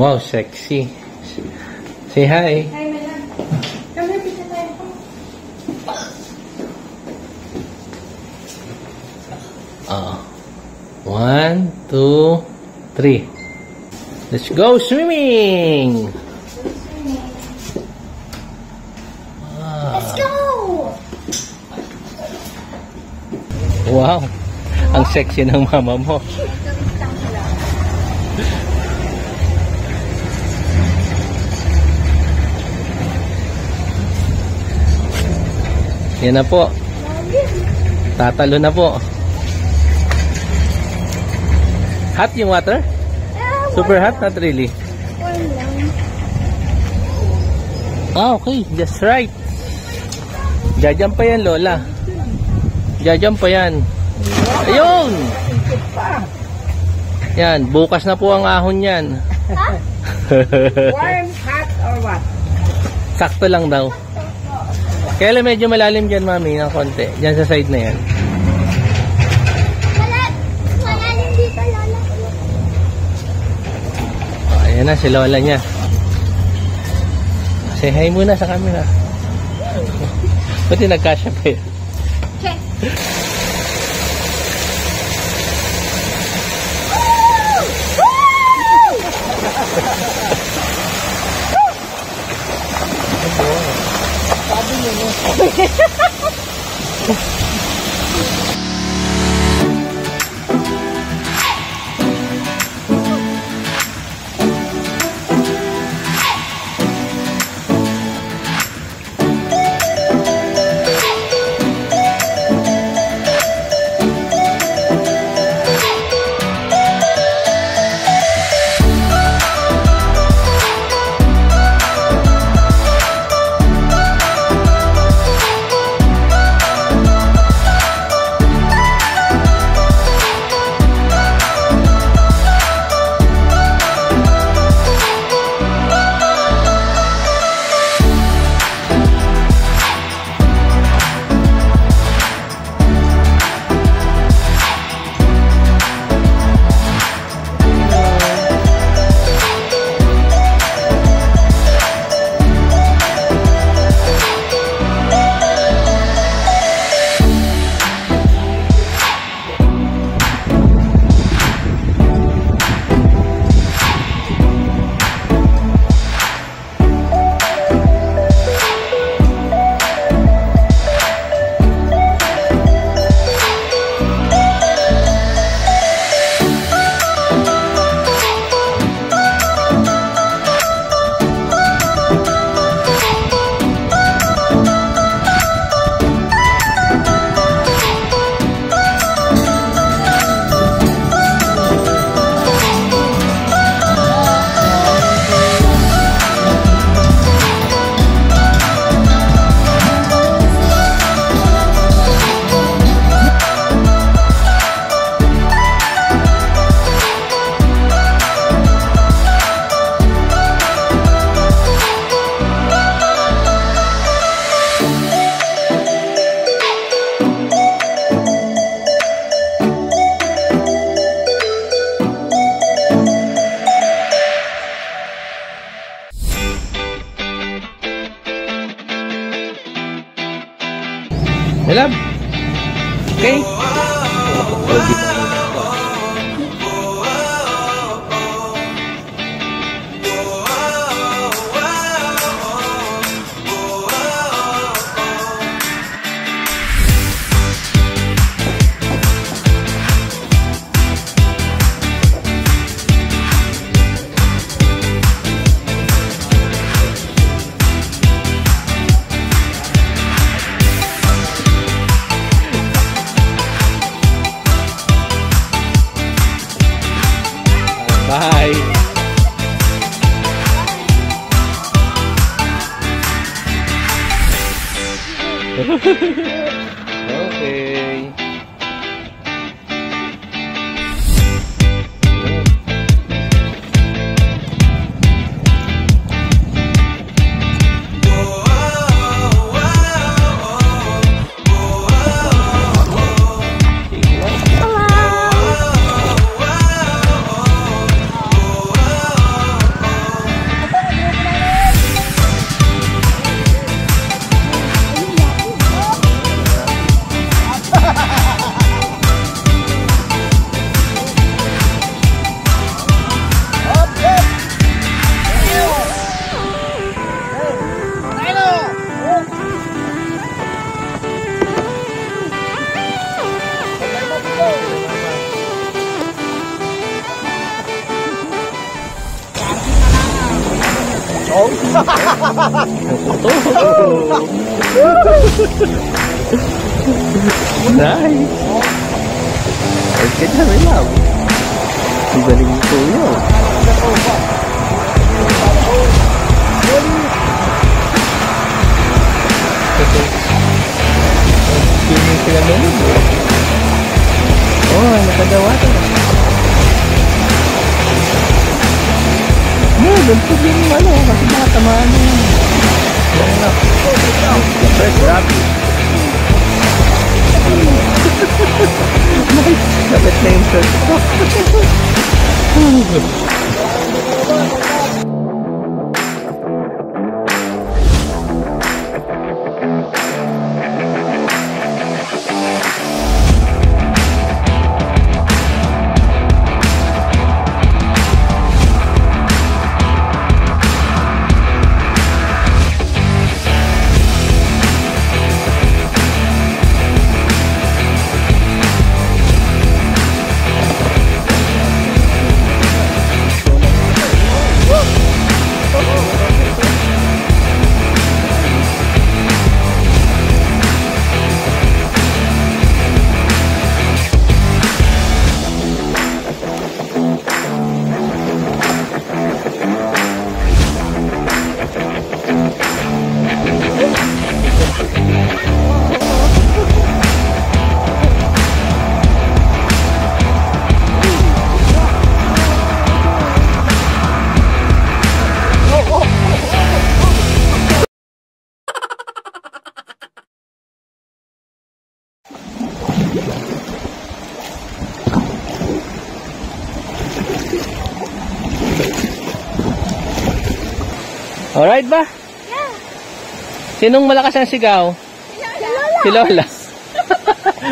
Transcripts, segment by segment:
Wow, sexy. Say hi. Hi, Malan. Come here, pizza tayo. One, two, three. Let's go swimming. Let's go! Wow. Ang sexy ng mama mo. Yan na po. Tatalo na po. Hot yung water? Super hot? Not really. Warm lang. Okay. Just right. Jajam pa yan, Lola. Jajam pa yan. Ayun! Yan. Bukas na po ang ahon yan. Warm, hot, or what? Sakto lang daw. Kaya lang medyo malalim dyan, mami, ng konti. Dyan sa side na yan. Malalim dito, Lola. Ayan na, si Lola niya. Say hi muna sa camera. Buti nagkasya pa yan. Okay. Sabi niyo mo. Love. Okay? Bye. Okay. Nice. Okay na, may love. Ang galing ito yun. Swimming sila nalog. Oh, nakagawa ito. Ganito din yung ano, kasi nakatamaan na yun. Yan na. The first rabbit. Nice. Dapat na yung first ko. Alright ba? Yeah. Sinong malakas ang sigaw? Si Lola.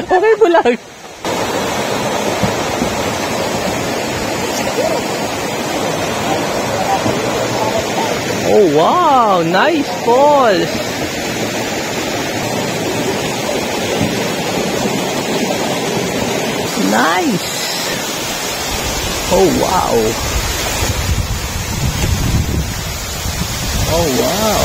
Okay po lang. Oh wow, nice falls. Nice. Oh wow. Oh wow.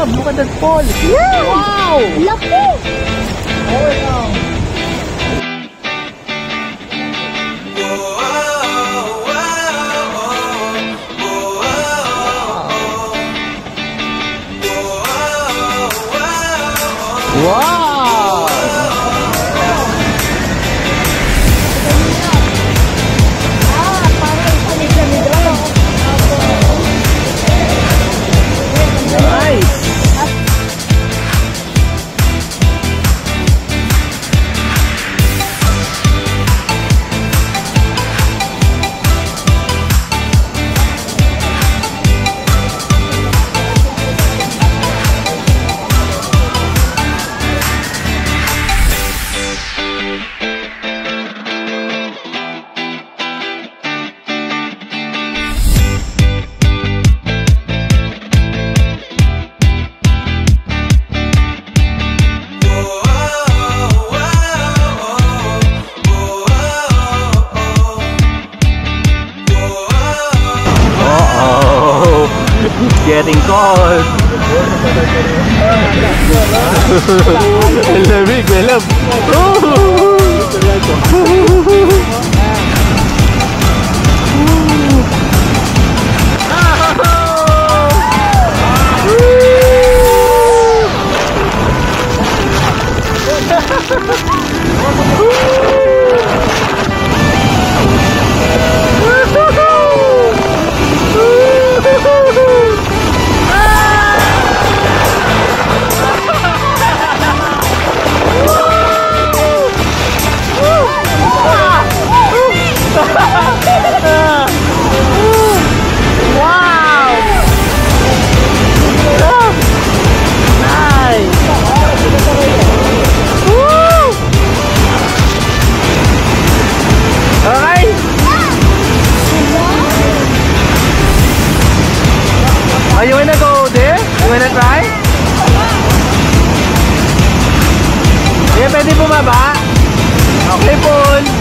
Look at that fall. Yeah. Wow. Laki. Oh yeah. Wow. Nice. Getting cold. Lamig, may love. Oh, you wanna go there? You wanna try? Yeah, pwede bumaba? Okay, Paul.